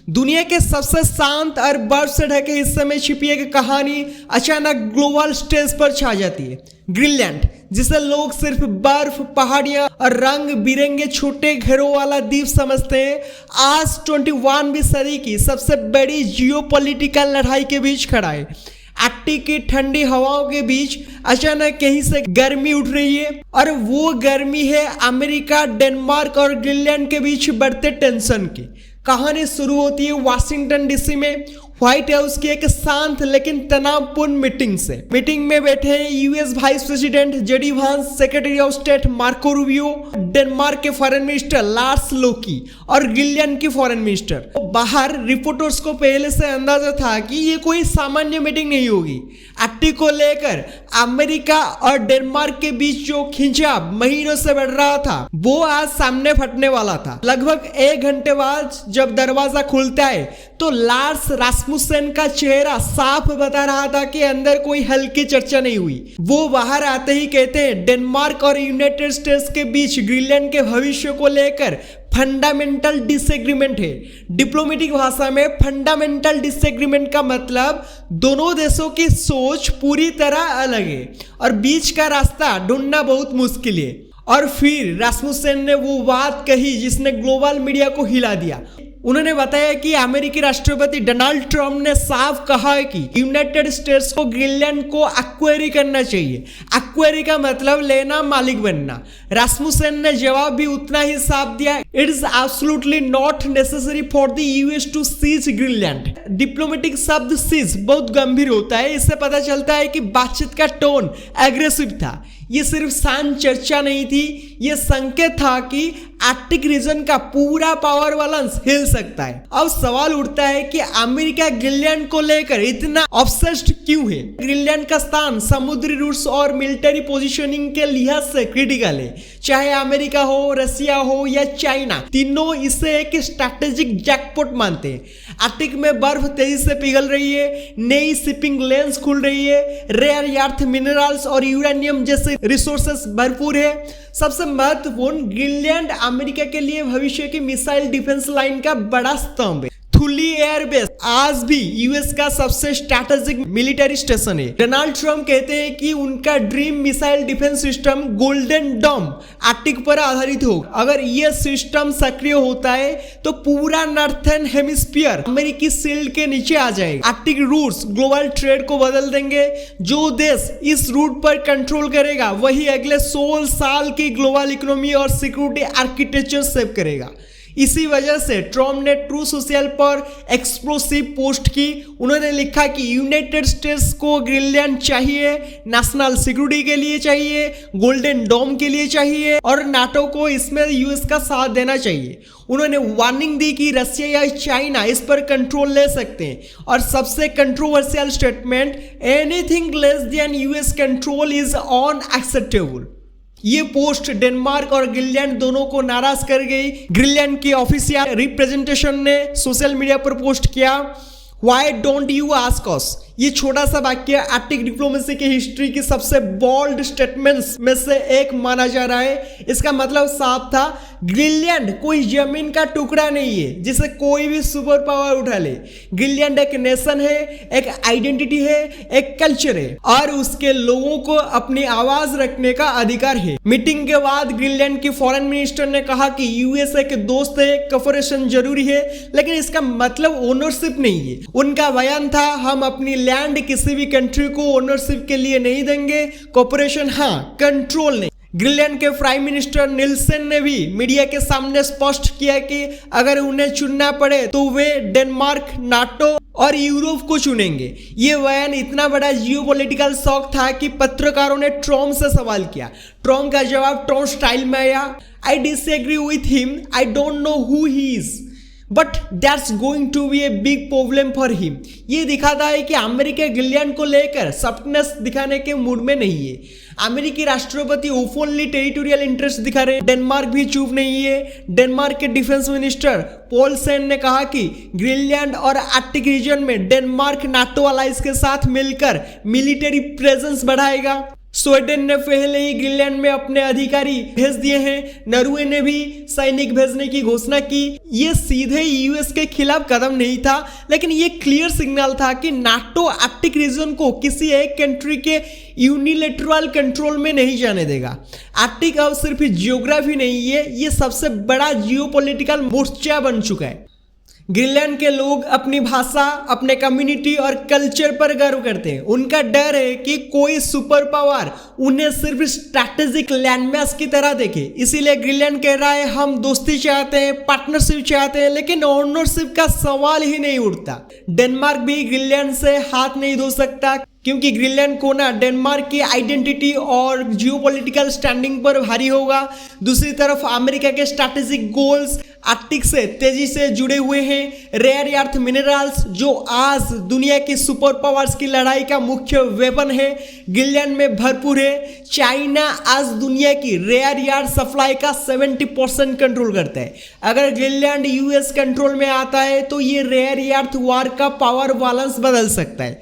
दुनिया के सबसे शांत और बर्फ से ढके हिस्से में छिपी एक कहानी अचानक ग्लोबल स्टेज पर छा जाती है। ग्रीनलैंड, जिसे लोग सिर्फ बर्फ, पहाड़ियां और रंग बिरंगे छोटे घरों वाला द्वीप समझते हैं, आज 21वीं सदी की सबसे बड़ी जियोपॉलिटिकल लड़ाई के बीच खड़ा है। आर्कटिक की ठंडी हवाओं के बीच अचानक कहीं से गर्मी उठ रही है और वो गर्मी है अमेरिका, डेनमार्क और ग्रीनलैंड के बीच बढ़ते टेंशन की। कहानी शुरू होती है वाशिंगटन डीसी में व्हाइट हाउस की एक शांत लेकिन तनावपूर्ण मीटिंग से। मीटिंग में बैठे हैं यूएस वाइस प्रेसिडेंट जेडी वांस, secretary of state Marco Rubio, Denmark के फॉरेन मिनिस्टर लार्स लोकी और ग्रीनलैंड की फॉरेन मिनिस्टर। तो बाहर रिपोर्टर्स को पहले से अंदाजा था कि ये कोई सामान्य मीटिंग नहीं होगी। आर्कटिक को लेकर अमेरिका और डेनमार्क के बीच जो खिंचाव महीनों से बढ़ रहा था, वो आज सामने फटने वाला था। लगभग 1 घंटे बाद जब दरवाजा खुलता है तो लार्स रास्मुसेन का चेहरा साफ बता रहा था कि अंदर कोई हल्की चर्चा नहीं हुई। वो बाहर आते ही कहते हैं, डेनमार्क और यूनाइटेड स्टेट्स के बीच ग्रीनलैंड के भविष्य को लेकर फंडामेंटल डिसएग्रीमेंट है। डिप्लोमेटिक भाषा में फंडामेंटल डिसएग्रीमेंट का मतलब दोनों देशों की सोच पूरी तरह अलग है और बीच का रास्ता ढूंढना बहुत मुश्किल है। और फिर रास्मुसेन ने वो बात कही जिसने ग्लोबल मीडिया को हिला दिया। उन्होंने बताया कि अमेरिकी राष्ट्रपति डोनाल्ड ट्रंप ने साफ कहा है कि यूनाइटेड स्टेट्स को ग्रीनलैंड को एक्वायरी करना चाहिए। एक्वायरी का मतलब लेना, मालिक बनना। रास्मुसेन ने जवाब भी उतना ही साफ दिया, it is absolutely not necessary for the US to seize Greenland. Diplomatic शब्द सीज बहुत गंभीर होता है। इससे पता चलता है कि बातचीत का टोन एग्रेसिव था। ये सिर्फ शांत चर्चा नहीं थी, ये संकेत था कि आर्कटिक रीजन का पूरा पावर बैलेंस हिल सकता है। अब सवाल उठता है कि अमेरिका ग्रीनलैंड को लेकर इतना ऑब्सेस्ड क्यों है? ग्रीनलैंड का स्थान समुद्री रूट्स और मिलिट्री पोजीशनिंग के लिहाज से क्रिटिकल है। चाहे अमेरिका हो, रसिया हो या चाइना, तीनों इसे एक स्ट्रैटेजिक जैकपॉट मानते हैं। आर्कटिक में बर्फ तेजी से पिघल रही है, नई शिपिंग लेन्स खुल रही है, रेयर अर्थ मिनरल्स और यूरेनियम जैसे रिसोर्सेस भरपूर है। सबसे महत्वपूर्ण, ग्रीनलैंड अमेरिका के लिए भविष्य की मिसाइल डिफेंस लाइन का बड़ा स्तंभ है। थुली एयरबेस आज भी यूएस का सबसे स्ट्रैटेजिक मिलिट्री स्टेशन है। डोनाल्ड ट्रंप कहते हैं कि उनका dream missile defence system golden dome Arctic पर आधारित होगा। अगर यह सिस्टम सक्रिय होता है तो पूरा नॉर्थर्न हेमिस्फीयर अमेरिकी शील्ड के नीचे आ जाएगा। आर्कटिक रूट्स ग्लोबल ट्रेड को बदल देंगे। जो देश इस रूट पर कंट्रोल करेगा वही अगले 16 साल की ग्लोबल इकोनॉमी और सिक्योरिटी आर्किटेक्चर सेव करेगा। इसी वजह से ट्रम्प ने ट्रू सोशल पर एक्सप्लोसिव पोस्ट की। उन्होंने लिखा कि यूनाइटेड स्टेट्स को ग्रीनलैंड चाहिए, नेशनल सिक्योरिटी के लिए चाहिए, गोल्डन डोम के लिए चाहिए और नाटो को इसमें यूएस का साथ देना चाहिए। उन्होंने वार्निंग दी कि रसिया या चाइना इस पर कंट्रोल ले सकते हैं। और सबसे controversial statement, anything less than US control is unacceptable. ये पोस्ट डेनमार्क और ग्रीनलैंड दोनों को नाराज कर गई। ग्रीनलैंड की ऑफिशियल रिप्रेजेंटेशन ने सोशल मीडिया पर पोस्ट किया, why don't you ask us. ये छोटा सा वाक्य आर्कटिक डिप्लोमेसी की हिस्ट्री की सबसे बोल्ड स्टेटमेंट्स में से एक माना जा रहा है। इसका मतलब साफ था, ग्रीनलैंड कोई जमीन का टुकड़ा नहीं है जिसे कोई भी सुपर पावर उठा ले। ग्रीनलैंड एक नेशन है, एक आइडेंटिटी है, एक कल्चर है और उसके लोगों को अपनी आवाज रखने का अधिकार है। मीटिंग के बाद ग्रीनलैंड की फॉरेन मिनिस्टर ने कहा कि यूएस एक दोस्त है, कोऑपरेशन जरूरी है, लेकिन इसका मतलब ओनरशिप नहीं है। उनका बयान था, हम अपनी लैंड किसी भी कंट्री को ओनरशिप के लिए नहीं देंगे, कोऑपरेशन हाँ, कंट्रोल नहीं। ग्रीनलैंड के प्राइम मिनिस्टर निल्सन ने भी मीडिया के सामने स्पष्ट किया कि अगर उन्हें चुनना पड़े तो वे डेनमार्क, नाटो और यूरोप को चुनेंगे। ये बयान इतना बड़ा जियोपॉलिटिकल शॉक था कि पत्रकारों ने ट्रम्प से सवाल किया। ट्रम्प का जवाब ट्रम्प स्टाइल में आया, I disagree with him, I don't know who he is, but that's going to be a big problem for him. ये दिखाता है कि अमेरिका ग्रीनलैंड को लेकर सॉफ्टनेस दिखाने के मूड में नहीं है। अमेरिकी राष्ट्रपति ओपनली टेरिटोरियल इंटरेस्ट दिखा रहे हैं। डेनमार्क भी चुप नहीं है। डेनमार्क के डिफेंस मिनिस्टर पोलसेन ने कहा कि ग्रीनलैंड और आर्कटिक रीजन में डेनमार्क नाटो अलायंस के साथ मिलकर मिलिट्री प्रेजेंस बढ़ाएगा। स्वीडन ने पहले ही ग्रीनलैंड में अपने अधिकारी भेज दिए हैं। नॉर्वे ने भी सैनिक भेजने की घोषणा की। ये सीधे यूएस के खिलाफ कदम नहीं था, लेकिन ये क्लियर सिग्नल था कि नाटो आर्कटिक रीजन को किसी एक कंट्री के यूनिलेटरल कंट्रोल में नहीं जाने देगा। आर्कटिक अब सिर्फ जियोग्राफी नहीं है, ये सबसे बड़ा जियोपॉलिटिकल मोर्चा बन चुका है। ग्रीनलैंड के लोग अपनी भाषा, अपने कम्युनिटी और कल्चर पर गर्व करते हैं। उनका डर है कि कोई सुपर पावर उन्हें सिर्फ स्ट्रैटेजिक लैंडमास की तरह देखे। इसीलिए ग्रीनलैंड कह रहा है हम दोस्ती चाहते हैं, पार्टनरशिप चाहते हैं, लेकिन ओनरशिप का सवाल ही नहीं उठता। डेनमार्क भी ग्रीनलैंड से हाथ नहीं धो सकता, क्योंकि ग्रीनलैंड को ना डेनमार्क की आइडेंटिटी और जियोपॉलिटिकल स्टैंडिंग पर भारी होगा। दूसरी तरफ अमेरिका के स्ट्रैटेजिक गोल्स आर्कटिक से तेजी से जुड़े हुए हैं। रेयर अर्थ मिनरल्स जो आज दुनिया की सुपर पावर्स की लड़ाई का मुख्य वेपन है, ग्रीनलैंड में भरपूर है। चाइना आज दुनिया की रेयर अर्थ सप्लाई का 70% कंट्रोल करता है। अगर ग्रीनलैंड यूएस कंट्रोल में आता है तो ये रेयर अर्थ वार का पावर बैलेंस बदल सकता है।